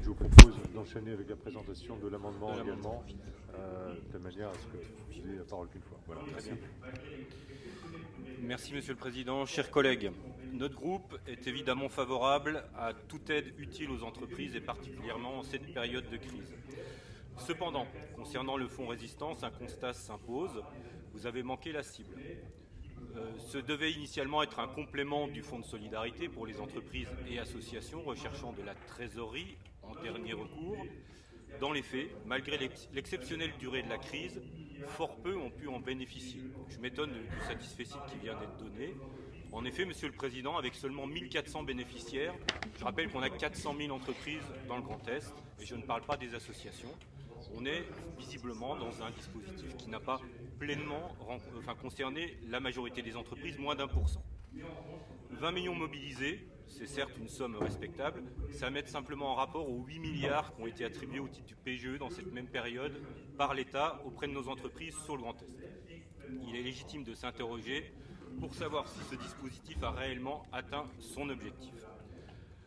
je vous propose d'enchaîner avec la présentation de l'amendement également, de manière à ce que vous ayez la parole qu'une fois. Voilà. Très bien. Merci Monsieur le Président. Chers collègues, notre groupe est évidemment favorable à toute aide utile aux entreprises et particulièrement en cette période de crise. Cependant, concernant le fonds résistance, un constat s'impose. Vous avez manqué la cible. Ce devait initialement être un complément du fonds de solidarité pour les entreprises et associations recherchant de la trésorerie en dernier recours. Dans les faits, malgré l'exceptionnelle durée de la crise, fort peu ont pu en bénéficier. Je m'étonne du satisfecit qui vient d'être donné. En effet, Monsieur le Président, avec seulement 1400 bénéficiaires, je rappelle qu'on a 400 000 entreprises dans le Grand Est, et je ne parle pas des associations, on est visiblement dans un dispositif qui n'a pas pleinement concerné la majorité des entreprises, moins d'1%. 20 millions mobilisés, c'est certes une somme respectable, ça met simplement en rapport aux 8 milliards qui ont été attribués au titre du PGE dans cette même période par l'État auprès de nos entreprises sur le Grand Est. Il est légitime de s'interroger pour savoir si ce dispositif a réellement atteint son objectif.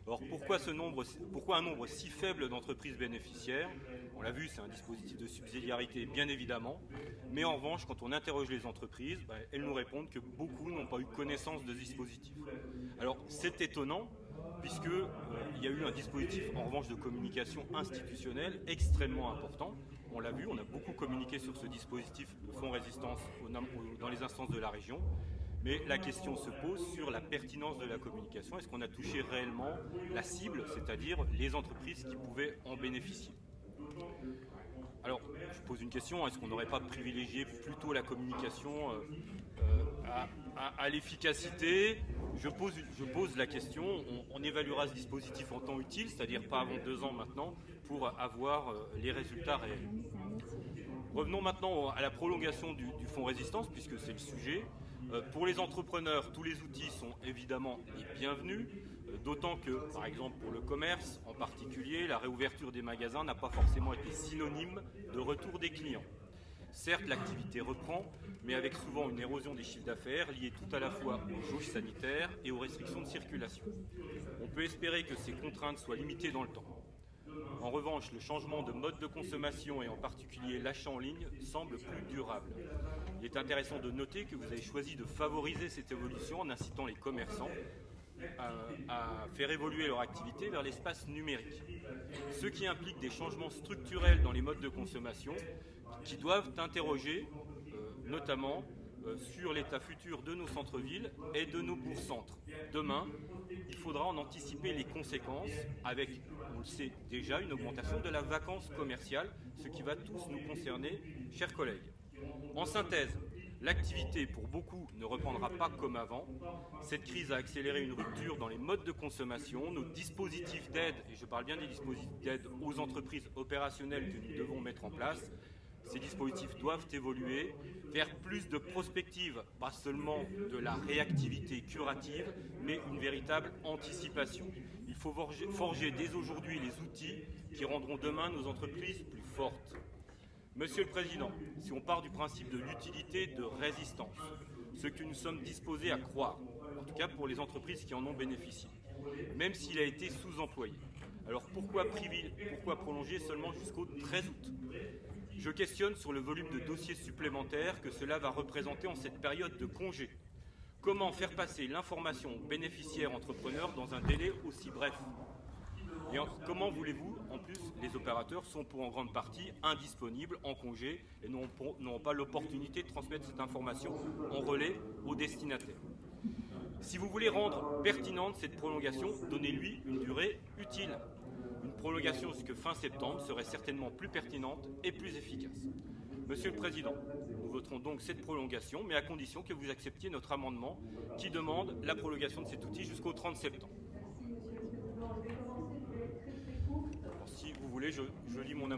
Alors pourquoi un nombre si faible d'entreprises bénéficiaires? On l'a vu, c'est un dispositif de subsidiarité bien évidemment, mais en revanche, quand on interroge les entreprises, elles nous répondent que beaucoup n'ont pas eu connaissance de ce dispositif. Alors c'est étonnant, puisqu'il y a eu un dispositif en revanche de communication institutionnelle extrêmement important. On l'a vu, on a beaucoup communiqué sur ce dispositif de fonds résistance dans les instances de la région. Mais la question se pose sur la pertinence de la communication. Est-ce qu'on a touché réellement la cible, c'est-à-dire les entreprises qui pouvaient en bénéficier? Alors, je pose une question, est-ce qu'on n'aurait pas privilégié plutôt la communication à l'efficacité? Je pose la question, on évaluera ce dispositif en temps utile, c'est-à-dire pas avant 2 ans maintenant, pour avoir les résultats réels. Revenons maintenant à la prolongation du fonds résistance, puisque c'est le sujet. Pour les entrepreneurs, tous les outils sont évidemment les bienvenus, d'autant que, par exemple pour le commerce en particulier, la réouverture des magasins n'a pas forcément été synonyme de retour des clients. Certes, l'activité reprend, mais avec souvent une érosion des chiffres d'affaires liée tout à la fois aux jauges sanitaires et aux restrictions de circulation. On peut espérer que ces contraintes soient limitées dans le temps. En revanche, le changement de mode de consommation et en particulier l'achat en ligne semble plus durable. Il est intéressant de noter que vous avez choisi de favoriser cette évolution en incitant les commerçants à faire évoluer leur activité vers l'espace numérique. Ce qui implique des changements structurels dans les modes de consommation qui doivent interroger notamment sur l'état futur de nos centres-villes et de nos bourgs-centres. Demain, il faudra en anticiper les conséquences avec, on le sait déjà, une augmentation de la vacance commerciale, ce qui va tous nous concerner, chers collègues. En synthèse, l'activité pour beaucoup ne reprendra pas comme avant. Cette crise a accéléré une rupture dans les modes de consommation. Nos dispositifs d'aide, et je parle bien des dispositifs d'aide aux entreprises opérationnelles que nous devons mettre en place, ces dispositifs doivent évoluer vers plus de prospective, pas seulement de la réactivité curative, mais une véritable anticipation. Il faut forger dès aujourd'hui les outils qui rendront demain nos entreprises plus fortes. Monsieur le Président, si on part du principe de l'utilité de résistance, ce que nous sommes disposés à croire, en tout cas pour les entreprises qui en ont bénéficié, même s'il a été sous-employé, alors pourquoi prolonger seulement jusqu'au 13 août? Je questionne sur le volume de dossiers supplémentaires que cela va représenter en cette période de congé. Comment faire passer l'information aux bénéficiaires entrepreneurs dans un délai aussi bref? Et comment voulez-vous, en plus, les opérateurs sont pour en grande partie indisponibles, en congé, et n'auront pas l'opportunité de transmettre cette information en relais aux destinataires. Si vous voulez rendre pertinente cette prolongation, donnez-lui une durée utile. Une prolongation jusqu'à fin septembre serait certainement plus pertinente et plus efficace. Monsieur le Président, nous voterons donc cette prolongation, mais à condition que vous acceptiez notre amendement qui demande la prolongation de cet outil jusqu'au 30 septembre. Alors, si vous voulez, je lis mon amendement.